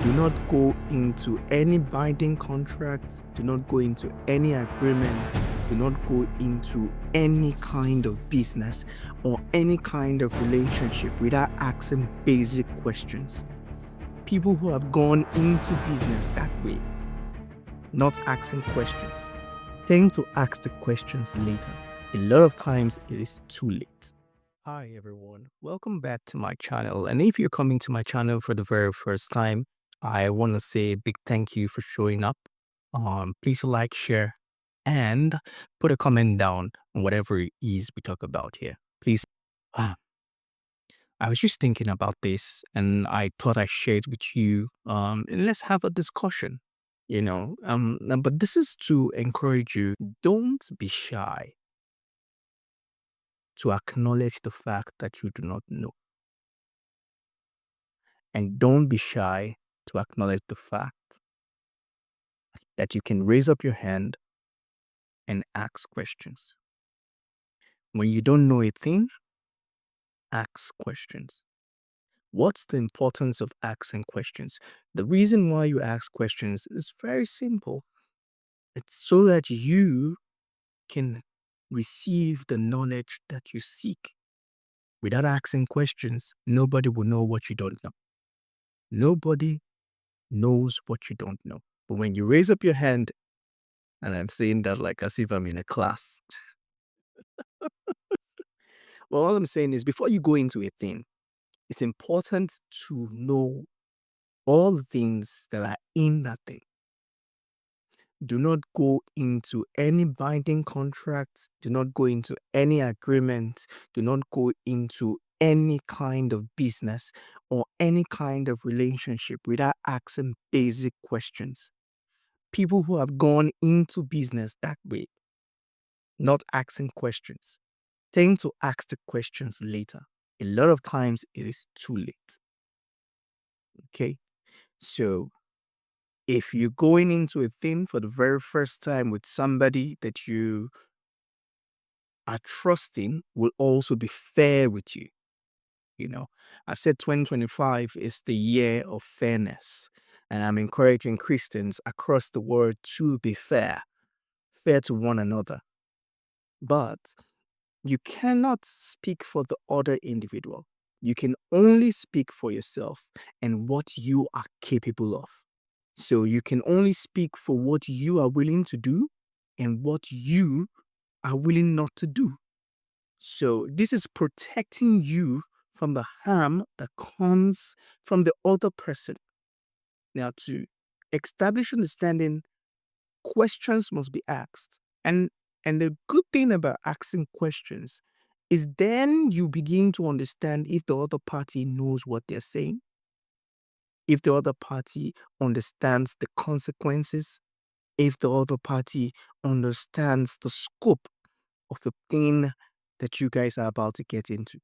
Do not go into any binding contracts. Do not go into any agreements. Do not go into any kind of business or any kind of relationship without asking basic questions. People who have gone into business that way, not asking questions, tend to ask the questions later. A lot of times it is too late. Hi everyone, welcome back to my channel. And if you're coming to my channel for the very first time, I want to say a big thank you for showing up. Please like, share, and put a comment down on whatever it is we talk about here. Please. Ah, I was just thinking about this, and I thought I'd share it with you. And let's have a discussion. But this is to encourage you. Don't be shy to acknowledge the fact that you do not know. And don't be shy to acknowledge the fact that you can raise up your hand and ask questions. When you don't know a thing, ask questions. What's the importance of asking questions? The reason why you ask questions is very simple. It's so that you can receive the knowledge that you seek. Without asking questions, nobody will know what you don't know. Nobody knows what you don't know. But when you raise up your hand, and I'm saying that like as if I'm in a class. Well, all I'm saying is before you go into a thing, it's important to know all the things that are in that thing. Do not go into any binding contract. Do not go into any agreement. Do not go into any kind of business or any kind of relationship without asking basic questions. People who have gone into business that way, not asking questions, tend to ask the questions later. A lot of times it is too late. Okay. So if you're going into a thing for the very first time with somebody that you are trusting, will also be fair with you. I've said 2025 is the year of fairness, and I'm encouraging Christians across the world to be fair, fair to one another. But you cannot speak for the other individual. You can only speak for yourself and what you are capable of. So you can only speak for what you are willing to do and what you are willing not to do. So this is protecting you from the harm that comes from the other person. Now, to establish understanding, questions must be asked. And the good thing about asking questions is then you begin to understand if the other party knows what they're saying, if the other party understands the consequences, if the other party understands the scope of the thing that you guys are about to get into.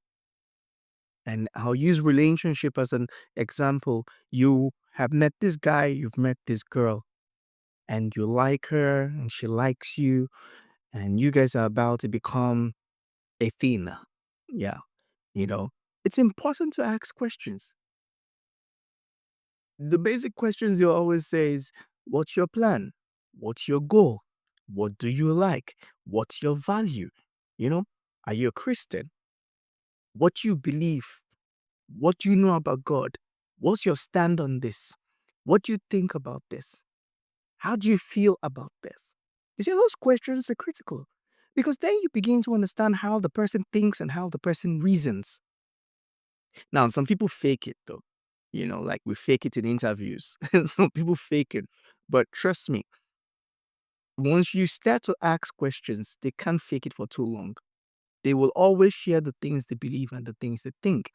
And I'll use relationship as an example. You have met this guy, you've met this girl, and you like her and she likes you, and you guys are about to become a thing. Yeah. You know, it's important to ask questions. The basic questions you always say is, what's your plan? What's your goal? What do you like? What's your value? You know, are you a Christian? What do you believe? What do you know about God? What's your stand on this? What do you think about this? How do you feel about this? You see, those questions are critical because then you begin to understand how the person thinks and how the person reasons. Now, some people fake it though. Like we fake it in interviews. Some people fake it. But trust me, once you start to ask questions, they can't fake it for too long. They will always share the things they believe and the things they think.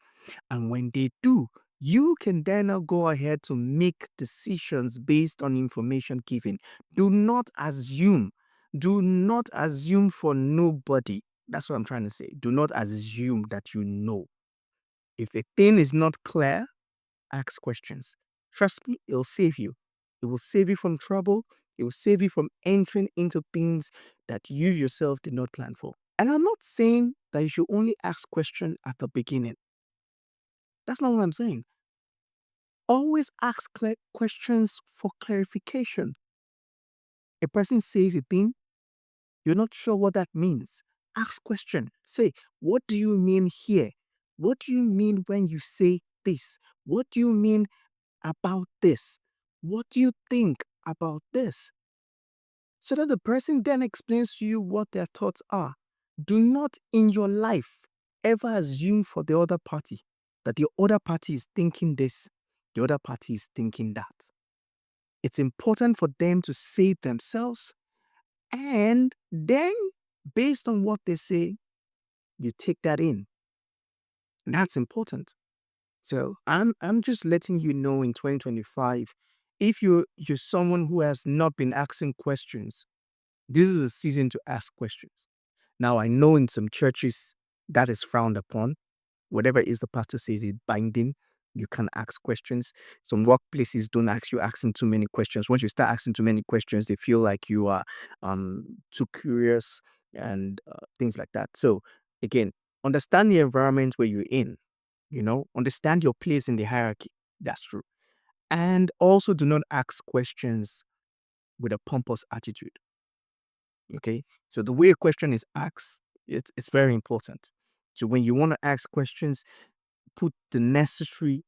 And when they do, you can then now go ahead to make decisions based on information given. Do not assume. Do not assume for nobody. That's what I'm trying to say. Do not assume that you know. If a thing is not clear, ask questions. Trust me, it'll save you. It will save you from trouble. It will save you from entering into things that you yourself did not plan for. And I'm not saying that you should only ask questions at the beginning. That's not what I'm saying. Always ask questions for clarification. A person says a thing, you're not sure what that means. Ask question. Say, what do you mean here? What do you mean when you say this? What do you mean about this? What do you think about this? So that the person then explains to you what their thoughts are. Do not in your life ever assume for the other party that the other party is thinking this, the other party is thinking that. It's important for them to say it themselves, and then based on what they say, you take that in. That's important. So I'm just letting you know in 2025, if you're someone who has not been asking questions, this is a season to ask questions. Now I know in some churches that is frowned upon. Whatever is the pastor says is binding. You can ask questions. Some workplaces don't ask you asking too many questions. Once you start asking too many questions, they feel like you are too curious and things like that. So again, understand the environment where you're in. Understand your place in the hierarchy. That's true. And also do not ask questions with a pompous attitude. Okay. So the way a question is asked, it's very important. So when you want to ask questions, put the necessary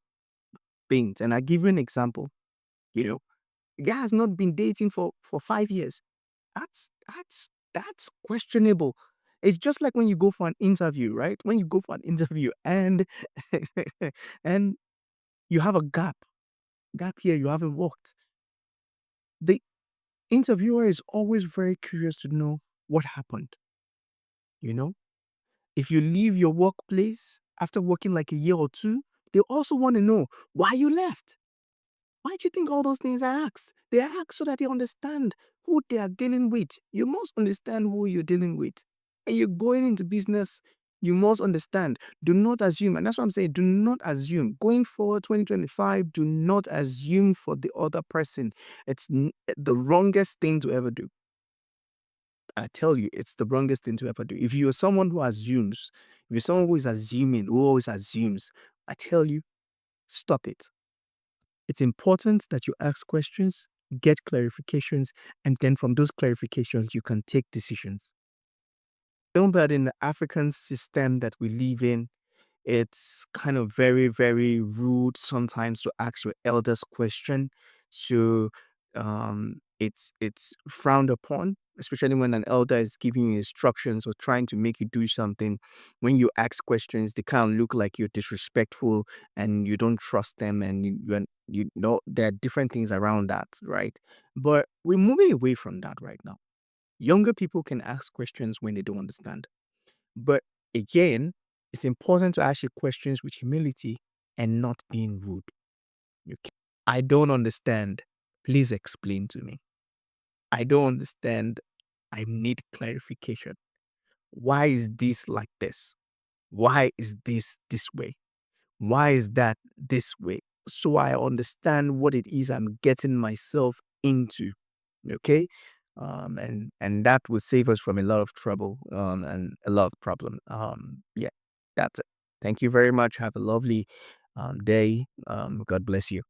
things. And I give you an example. You know, a guy has not been dating for 5 years. That's questionable. It's just like when you go for an interview, right? When you go for an interview and and you have a gap here, you haven't worked. The interviewer is always very curious to know what happened. You know, if you leave your workplace after working like a year or two, they also want to know why you left. Why do you think all those things are asked? They are asked so that they understand who they are dealing with. You must understand who you're dealing with. And you're going into business, you must understand. Do not assume. And that's what I'm saying. Do not assume. Going forward, 2025, do not assume for the other person. It's the wrongest thing to ever do. I tell you, it's the wrongest thing to ever do. If you're someone who assumes, if you're someone who is assuming, who always assumes, I tell you, stop it. It's important that you ask questions, get clarifications, and then from those clarifications, you can take decisions. Know that in the African system that we live in, it's kind of very, very rude sometimes to ask your elders question. So it's frowned upon, especially when an elder is giving you instructions or trying to make you do something. When you ask questions, they kind of look like you're disrespectful and you don't trust them, and you know there are different things around that, right? But we're moving away from that right now. Younger people can ask questions when they don't understand. But again, it's important to ask your questions with humility and not being rude. Okay. I don't understand. Please explain to me. I don't understand. I need clarification. Why is this like this? Why is this this way? Why is that this way? So I understand what it is I'm getting myself into. Okay. And that will save us from a lot of trouble and a lot of problem. Yeah, that's it. Thank you very much. Have a lovely day. God bless you.